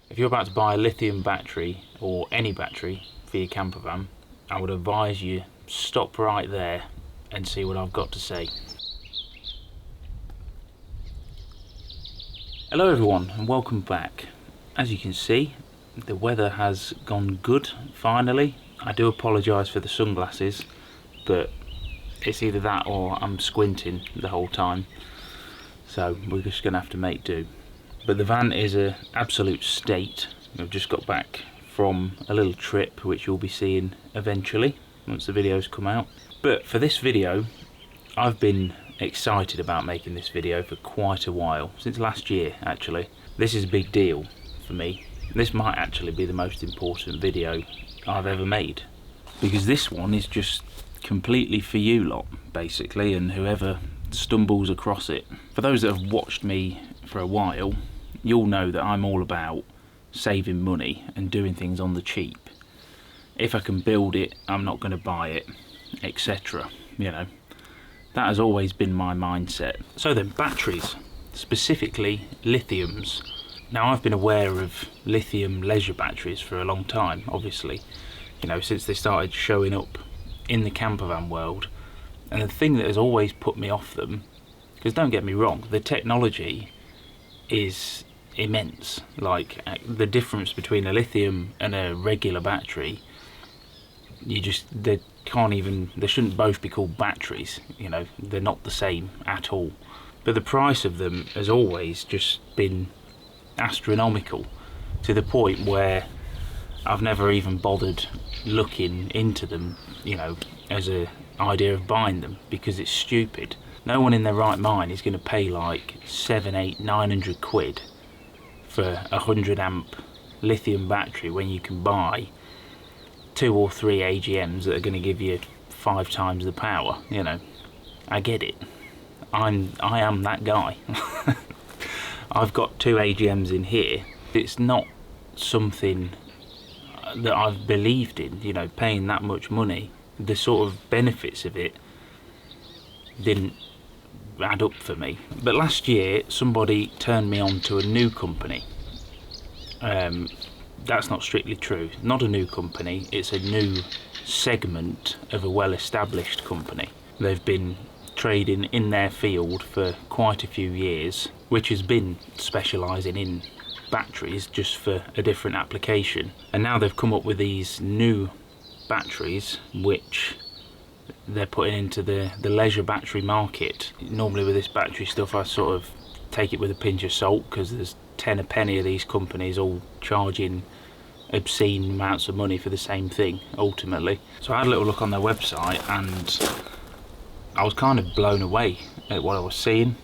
If you're about to buy a lithium battery or any battery for your camper van, I would advise you stop right there and see what I've got to say. Hello everyone and welcome back. As you can see, the weather has gone good finally. I do apologise for the sunglasses, but it's either that or I'm squinting the whole time, so we're just going to have to make do. But the van is an absolute state. We've just got back from a little trip which you'll be seeing eventually once the videos come out. But for this video, I've been excited about making this video for quite a while, since last year actually. This is a big deal for me. This might actually be the most important video I've ever made, because this one is just completely for you lot basically, and whoever stumbles across it. For those that have watched me for a while, you'll know that I'm all about saving money and doing things on the cheap. If I can build it, I'm not going to buy it, etc. You know, that has always been my mindset. So then, batteries, specifically lithiums. Now, I've been aware of lithium leisure batteries for a long time, obviously, you know, since they started showing up in the camper van world. And the thing that has always put me off them, because don't get me wrong, the technology is immense. Like, the difference between a lithium and a regular battery, they shouldn't both be called batteries, you know, they're not the same at all. But the price of them has always just been astronomical, to the point where I've never even bothered looking into them, you know, as a idea of buying them, because it's stupid. No one in their right mind is going to pay like 700, 800, 900 quid for a 100 amp lithium battery when you can buy 2 or 3 AGMs that are going to give you 5 times the power. You know, I get it. I am that guy. I've got 2 AGMs in here. It's not something that I've believed in, you know, paying that much money. The sort of benefits of it didn't add up for me. But last year somebody turned me on to a new company. That's not strictly true. Not a new company, it's a new segment of a well-established company. They've been trading in their field for quite a few years, which has been specialising in batteries just for a different application. And now they've come up with these new batteries which they're putting into the leisure battery market. Normally with this battery stuff I sort of take it with a pinch of salt, because there's 10 a penny of these companies all charging obscene amounts of money for the same thing ultimately. So I had a little look on their website and I was kind of blown away at what I was seeing,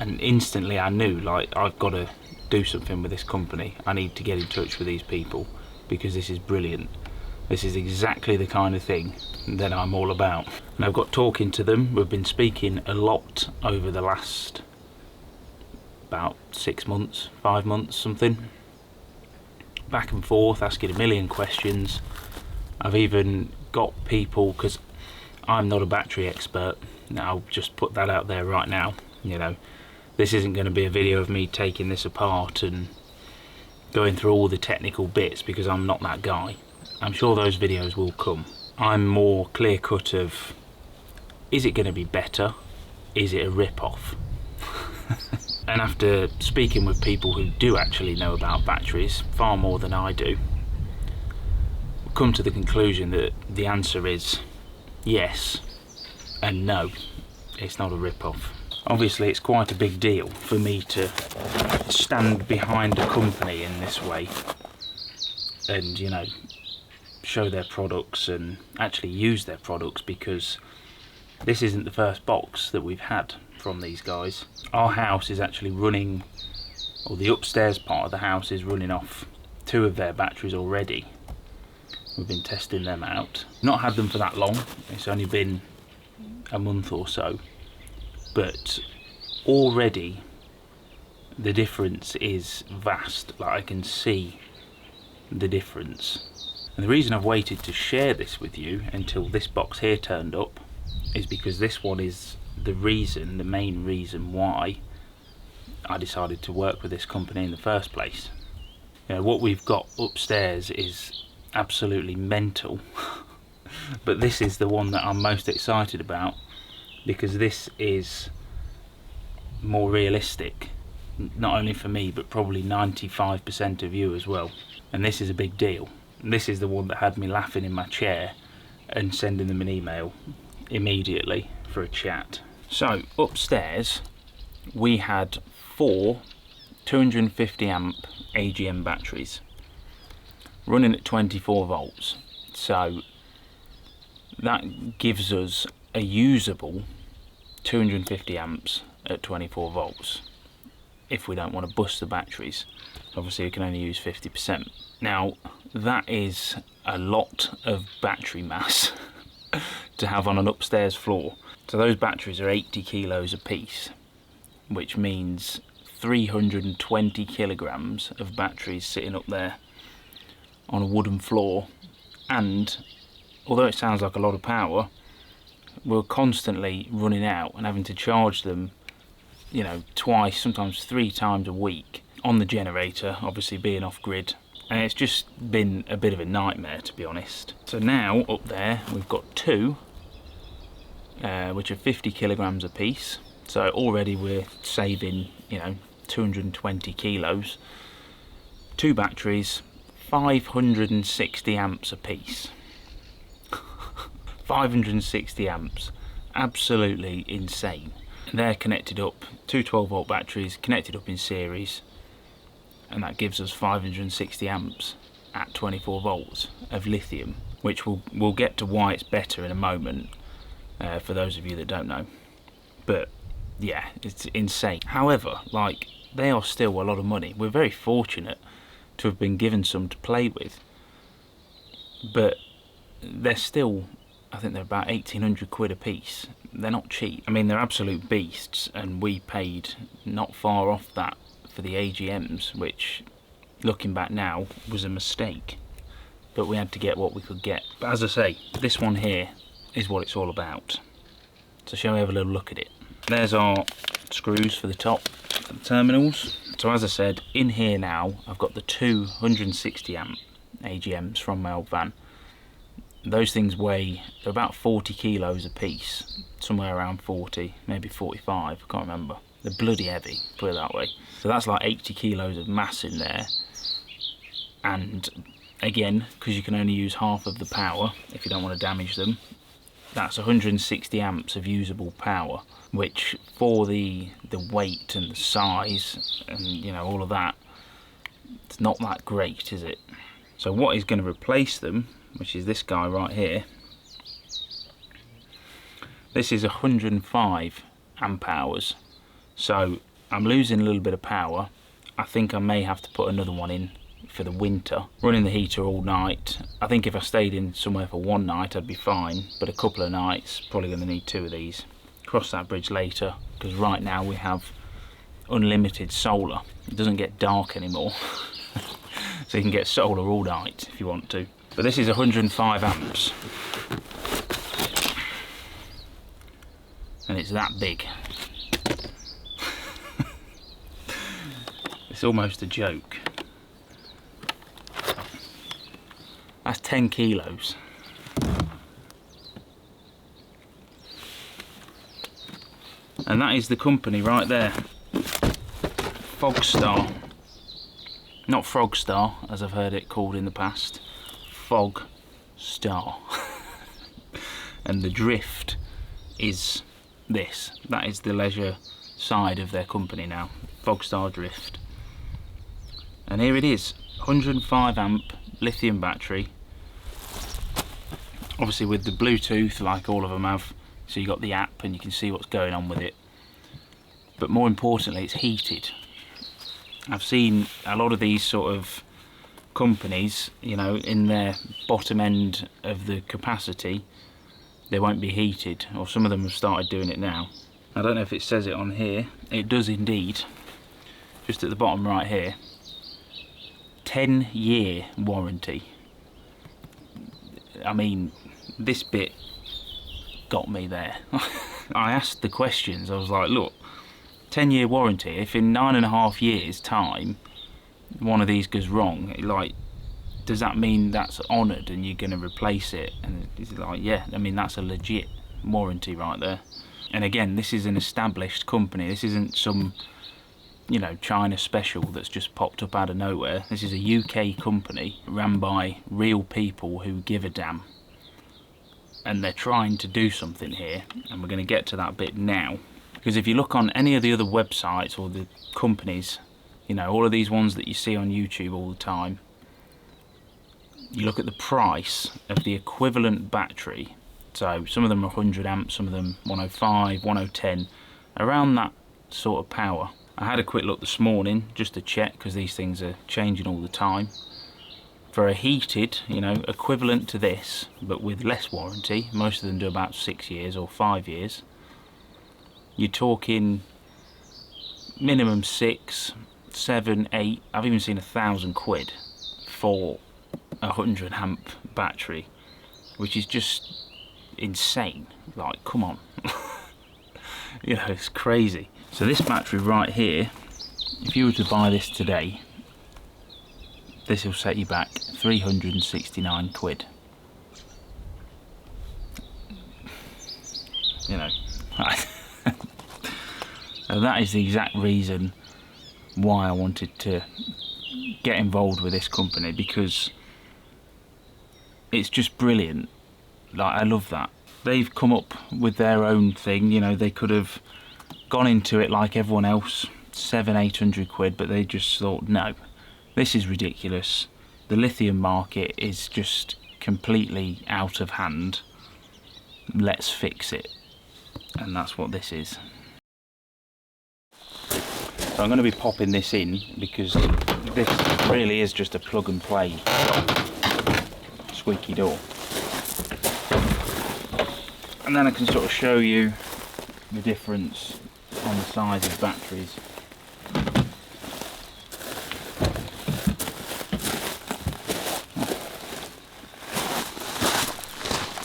and instantly I knew, like, I've got to do something with this company. I need to get in touch with these people, because this is brilliant. This is exactly the kind of thing that I'm all about. And I've got talking to them. We've been speaking a lot over the last about 6 months, 5 months, something. Back and forth, asking a million questions. I've even got people, because I'm not a battery expert. Now, I'll just put that out there right now. You know, this isn't going to be a video of me taking this apart and going through all the technical bits, because I'm not that guy. I'm sure those videos will come. I'm more clear cut of, is it going to be better? Is it a rip-off? And after speaking with people who do actually know about batteries far more than I do, I've come to the conclusion that the answer is yes and no. It's not a rip-off. Obviously it's quite a big deal for me to stand behind a company in this way and, you know, show their products and actually use their products, because this isn't the first box that we've had from these guys. Our house is actually running, or the upstairs part of the house is running off 2 of their batteries already. We've been testing them out. Not had them for that long, it's only been a month or so, but already the difference is vast. Like, I can see the difference. And the reason I've waited to share this with you until this box here turned up is because this one is the main reason why I decided to work with this company in the first place. You know, what we've got upstairs is absolutely mental. But this is the one that I'm most excited about, because this is more realistic, not only for me but probably 95% of you as well. And this is a big deal. This is the one that had me laughing in my chair and sending them an email immediately for a chat. So upstairs we had 4 250 amp AGM batteries running at 24 volts. So that gives us a usable 250 amps at 24 volts if we don't want to bust the batteries. Obviously we can only use 50%. Now that is a lot of battery mass to have on an upstairs floor. So those batteries are 80 kilos a piece, which means 320 kilograms of batteries sitting up there on a wooden floor. And although it sounds like a lot of power, we're constantly running out and having to charge them, you know, twice, sometimes 3 times a week on the generator, obviously being off grid. And it's just been a bit of a nightmare, to be honest. So now up there we've got 2 which are 50 kilograms a piece. So already we're saving, you know, 220 kilos. 2 batteries, 560 amps a piece. 560 amps, absolutely insane. They're connected up, 2 12-volt batteries connected up in series, and that gives us 560 amps at 24 volts of lithium, which we'll get to why it's better in a moment, for those of you that don't know. But yeah, it's insane. However, like, they are still a lot of money. We're very fortunate to have been given some to play with, but they're still, I think they're about 1,800 quid a piece. They're not cheap. I mean, they're absolute beasts, and we paid not far off that for the AGMs, which, looking back now, was a mistake. But we had to get what we could get. But as I say, this one here is what it's all about. So shall we have a little look at it? There's our screws for the top of the terminals. So as I said, in here now, I've got the 260 amp AGMs from my old van. Those things weigh, they're about 40 kilos a piece, somewhere around 40, maybe 45, I can't remember. They're bloody heavy, put it that way. So that's like 80 kilos of mass in there. And again, because you can only use half of the power if you don't want to damage them, that's 160 amps of usable power, which for the weight and the size and, you know, all of that, it's not that great, is it? So what is going to replace them, which is this guy right here, this is 105 amp hours. So I'm losing a little bit of power. I think I may have to put another one in for the winter, running the heater all night. I think if I stayed in somewhere for one night I'd be fine, but a couple of nights, probably going to need 2 of these. Cross that bridge later, because right now we have unlimited solar. It doesn't get dark anymore. So you can get solar all night if you want to. But this is 105 amps. And it's that big. It's almost a joke. That's 10 kilos. And that is the company right there. Fogstar. Not Frogstar, as I've heard it called in the past. Fogstar. And the drift is this. That is the leisure side of their company now. Fogstar Drift. And here it is. 105 amp lithium battery. Obviously with the Bluetooth, like all of them have. So you got the app and you can see what's going on with it. But more importantly, it's heated. I've seen a lot of these sort of companies, you know, in their bottom end of the capacity, they won't be heated, or some of them have started doing it now. I don't know if it says it on here. It does indeed. Just at the bottom right here. 10-year warranty. I mean, this bit got me there. I asked the questions. I was like, look, 10-year warranty. If in 9.5 years time one of these goes wrong, like, does that mean that's honoured and you're going to replace it? And it's like, yeah, I mean, that's a legit warranty right there. And again, this is an established company. This isn't some, you know, China special that's just popped up out of nowhere. This is a UK company run by real people who give a damn, and they're trying to do something here, and we're going to get to that bit now. Because if you look on any of the other websites or the companies, you know, all of these ones that you see on YouTube all the time, you look at the price of the equivalent battery. So some of them are 100 amps, some of them 105, 110, around that sort of power. I had a quick look this morning just to check, because these things are changing all the time. For a heated, you know, equivalent to this, but with less warranty, most of them do about 6 years or 5 years. You're talking minimum 6, 7, 8. I've even seen £1,000 for a 100 amp battery, which is just insane. Like, come on. You know, it's crazy. So this battery right here, if you were to buy this today, this will set you back £369. You know, and that is the exact reason why I wanted to get involved with this company, because it's just brilliant. Like, I love that. They've come up with their own thing, you know. They could have gone into it like everyone else, 700-800 quid, but they just thought, no, this is ridiculous. The lithium market is just completely out of hand. Let's fix it. And that's what this is. So I'm going to be popping this in, because this really is just a plug and play squeaky door. And then I can sort of show you the difference on the size of batteries.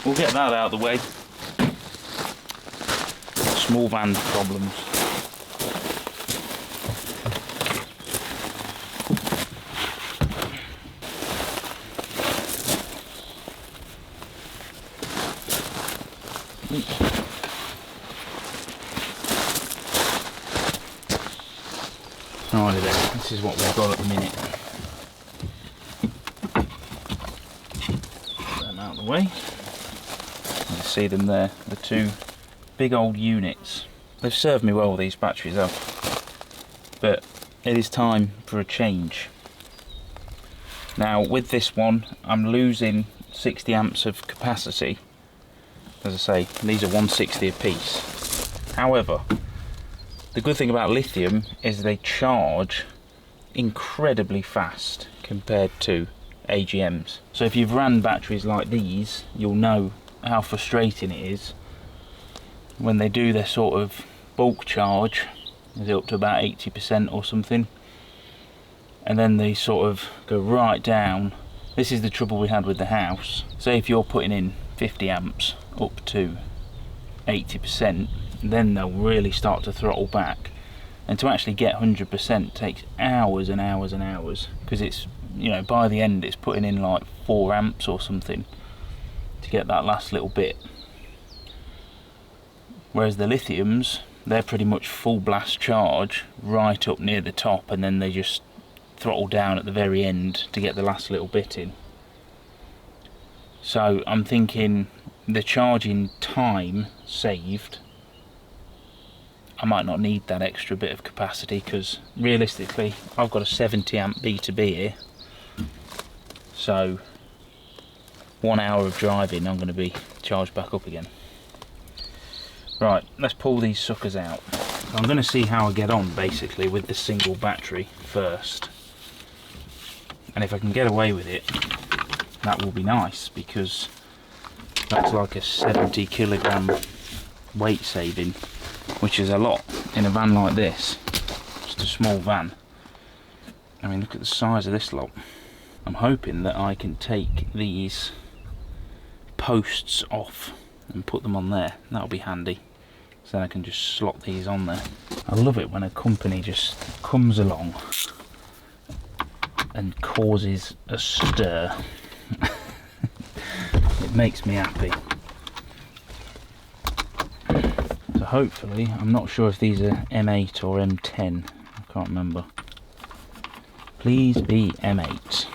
We'll get that out of the way. Small van problems. Alrighty then, this is what we've got at the minute. Put them out of the way. You can see them there, the two big old units. They've served me well, these batteries have, but it is time for a change. Now with this one, I'm losing 60 amps of capacity. As I say, these are 160 a piece. However, the good thing about lithium is they charge incredibly fast compared to AGMs. So if you've ran batteries like these, you'll know how frustrating it is when they do their sort of bulk charge, is it up to about 80% or something, and then they sort of go right down. This is the trouble we had with the house. Say if you're putting in 50 amps up to 80%, then they'll really start to throttle back, and to actually get 100% takes hours and hours and hours, because it's, you know, by the end it's putting in like 4 amps or something to get that last little bit. Whereas the lithiums, they're pretty much full blast charge right up near the top, and then they just throttle down at the very end to get the last little bit in. So I'm thinking the charging time saved, I might not need that extra bit of capacity, because realistically I've got a 70 amp B2B here, so 1 hour of driving I'm going to be charged back up again. Right, let's pull these suckers out. So I'm going to see how I get on basically with the single battery first, and if I can get away with it, that will be nice, because that's like a 70 kilogram weight saving, which is a lot in a van like this. Just a small van. I mean, look at the size of this lot. I'm hoping that I can take these posts off and put them on there. That'll be handy. So then I can just slot these on there. I love it when a company just comes along and causes a stir. It makes me happy. So hopefully, I'm not sure if these are M8 or M10, I can't remember. Please be M8.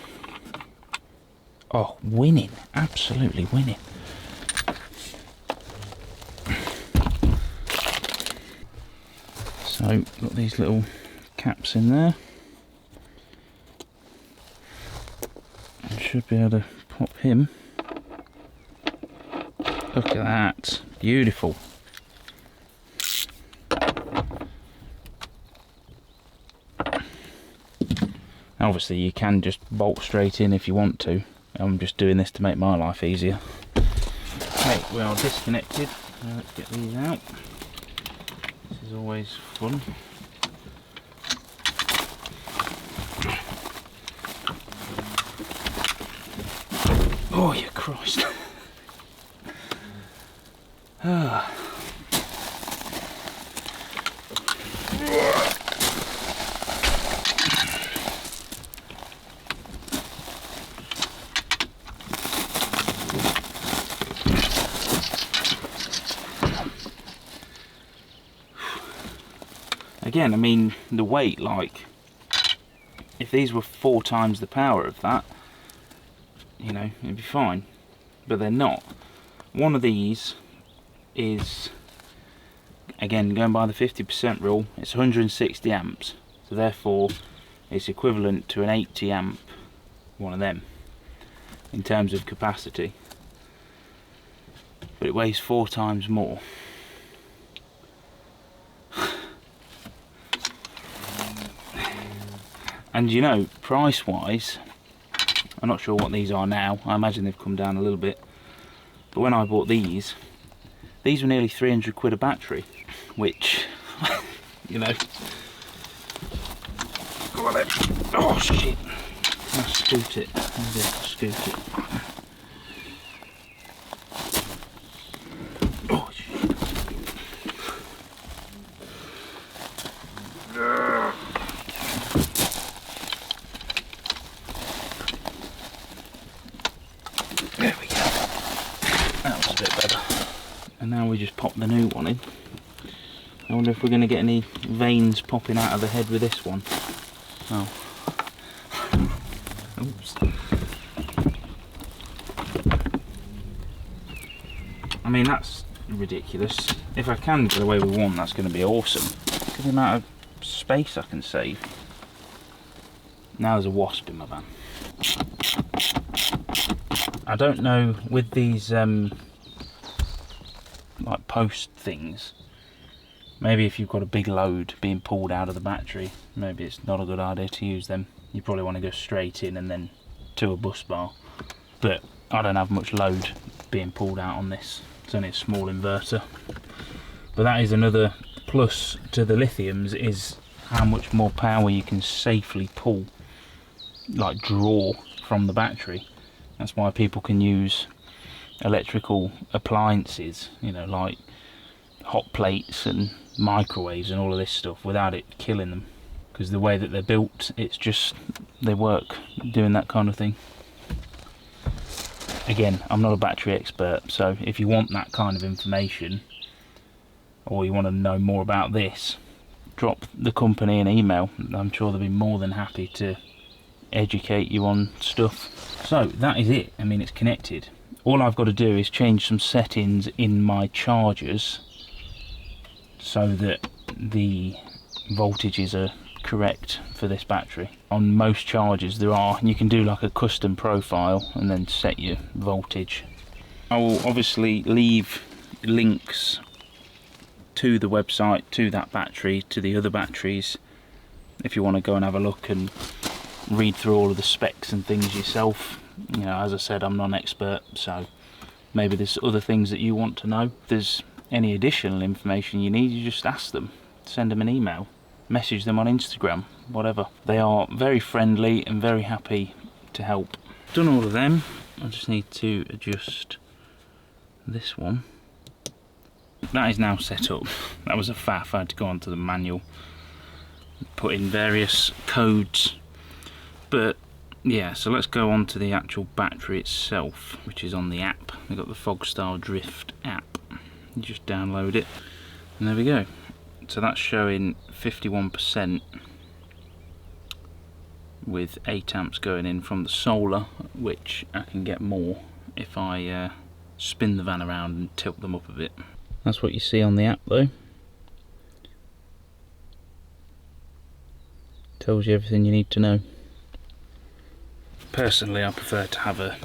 Oh, winning, absolutely winning. So, got these little caps in there. I should be able to pop him. Look at that, beautiful. Obviously you can just bolt straight in if you want to. I'm just doing this to make my life easier. Okay, we are disconnected. Now let's get these out. This is always fun. Oh, you Christ. Ah. Again, I mean, the weight, like, if these were 4 times the power of that, you know, it'd be fine, but they're not. One of these is, again, going by the 50% rule, it's 160 amps, so therefore it's equivalent to an 80 amp one of them in terms of capacity, but it weighs 4 times more. And you know, price wise, I'm not sure what these are now. I imagine they've come down a little bit, but when I bought these were nearly 300 quid a battery, which, you know, oh shit, I'll scoot it, maybe I'll scoot it. Oh shit. There we go. That was a bit better. And now we just pop the new one in. I wonder if we're going to get any veins popping out of the head with this one. Oh. Oops. I mean, that's ridiculous. If I can get away with one, that's going to be awesome. Look at the amount of space I can save. Now there's a wasp in my van. I don't know with these like post things, maybe if you've got a big load being pulled out of the battery, maybe it's not a good idea to use them. You probably want to go straight in and then to a bus bar, but I don't have much load being pulled out on this. It's only a small inverter, but that is another plus to the lithiums, is how much more power you can safely pull, like draw from the battery. That's why people can use electrical appliances, you know, like hot plates and microwaves and all of this stuff, without it killing them, because the way that they're built, it's just, they work doing that kind of thing. Again, I'm not a battery expert, so if you want that kind of information, or you want to know more about this, drop the company an email. I'm sure they'll be more than happy to educate you on stuff. So that is it. I mean, it's connected. All I've got to do is change some settings in my chargers so that the voltages are correct for this battery. On most chargers there are, and you can do like a custom profile and then set your voltage. I will obviously leave links to the website, to that battery, to the other batteries, if you want to go and have a look and read through all of the specs and things yourself. You know, as I said, I'm not an expert, so maybe there's other things that you want to know. If there's any additional information you need, you just ask them, send them an email, message them on Instagram, whatever. They are very friendly and very happy to help. Done all of them. I just need to adjust this one. That is now set up. That was a faff. I had to go onto the manual, put in various codes. But yeah, so let's go on to the actual battery itself, which is on the app. We've got the Fogstar Drift app. You just download it, and there we go. So that's showing 51% with 8 amps going in from the solar, which I can get more if I spin the van around and tilt them up a bit. That's what you see on the app though. Tells you everything you need to know. Personally, I prefer to have a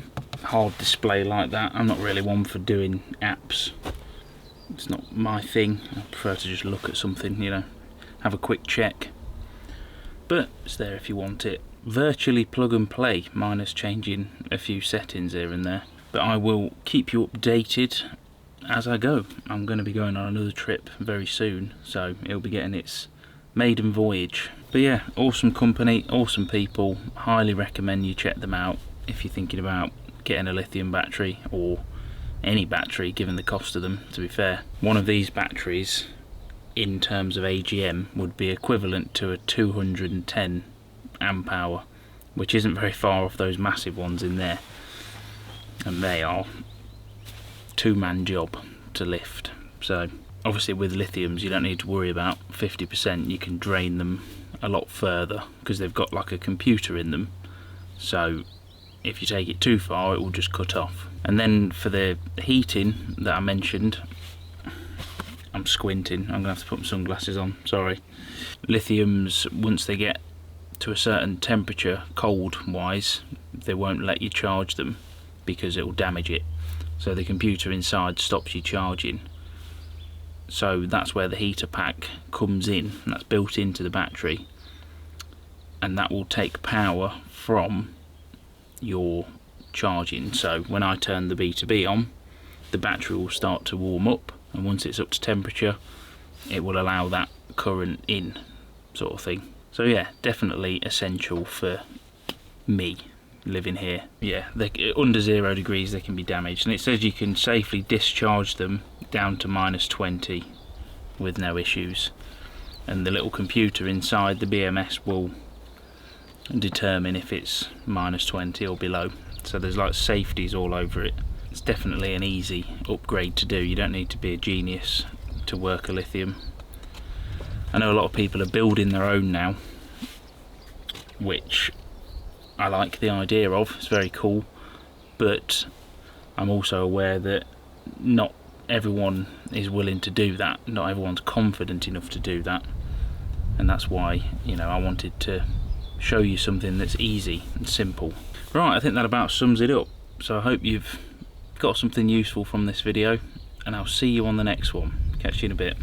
hard display like that. I'm not really one for doing apps. It's not my thing. I prefer to just look at something, you know, have a quick check. But it's there if you want it. Virtually plug and play, minus changing a few settings here and there. But I will keep you updated as I go. I'm going to be going on another trip very soon, so it'll be getting its maiden voyage. But yeah, awesome company, awesome people. Highly recommend you check them out if you're thinking about getting a lithium battery, or any battery given the cost of them, to be fair. One of these batteries in terms of AGM would be equivalent to a 210 amp hour, which isn't very far off those massive ones in there, and they are two-man job to lift. So obviously with lithiums you don't need to worry about 50%. You can drain them a lot further because they've got like a computer in them, so if you take it too far it will just cut off. And then for the heating that I mentioned, I'm squinting, I'm gonna have to put my sunglasses on, sorry. Lithiums, once they get to a certain temperature, cold wise, they won't let you charge them because it will damage it. So the computer inside stops you charging. So that's where the heater pack comes in, and that's built into the battery, and that will take power from your charging. So when I turn the B2B on, the battery will start to warm up, and once it's up to temperature it will allow that current in, sort of thing. So yeah, definitely essential for me living here. Yeah, under 0 degrees they can be damaged, and it says you can safely discharge them down to -20 with no issues, and the little computer inside the BMS will determine if it's -20 or below. So there's like safeties all over it. It's definitely an easy upgrade to do. You don't need to be a genius to work a lithium. I know a lot of people are building their own now, which I like the idea of. It's very cool, but I'm also aware that not everyone is willing to do that. Not everyone's confident enough to do that, and that's why, you know, I wanted to show you something that's easy and simple. Right, I think that about sums it up. So I hope you've got something useful from this video, and I'll see you on the next one. Catch you in a bit.